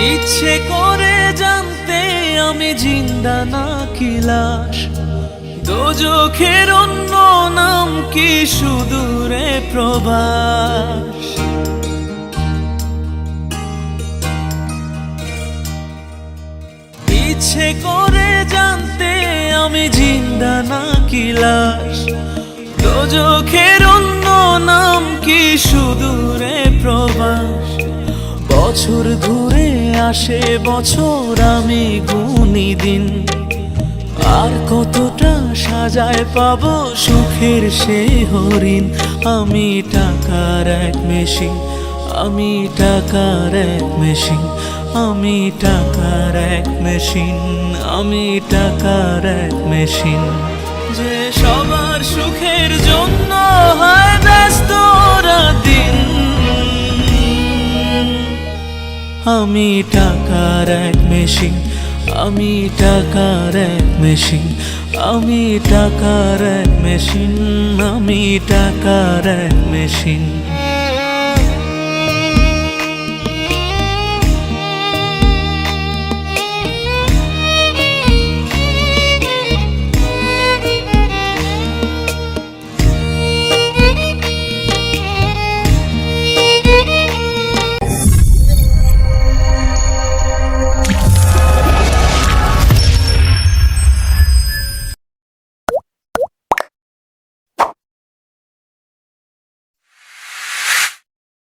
ইচ্ছে করে জানতে আমি জিন্দা নাকি লাশ, দোজখের অন্য নাম কি সুদূরে প্রবাস। ইচ্ছে করে জানতে আমি জিন্দা নাকি লাশ, দোজখের অন্য নাম কি সুদূরে প্রবাস। বছর ঘুরে আসে বছর, আমি গুনি দিন, আর কতটা সাজায় পাবো সুখের সেই হরিণ। আমি টাকার এক মেশিন, আমি টাকার এক মেশিন, আমি টাকার এক মেশিন, আমি টাকার এক মেশিন। যে সবার সুখের জন্য হয় ব্যস্ত দিন, আমি টাকার এক মেশিন, আমি টাকার এক মেশিন, আমি টাকার এক মেশিন, আমি টাকার এক মেশিন।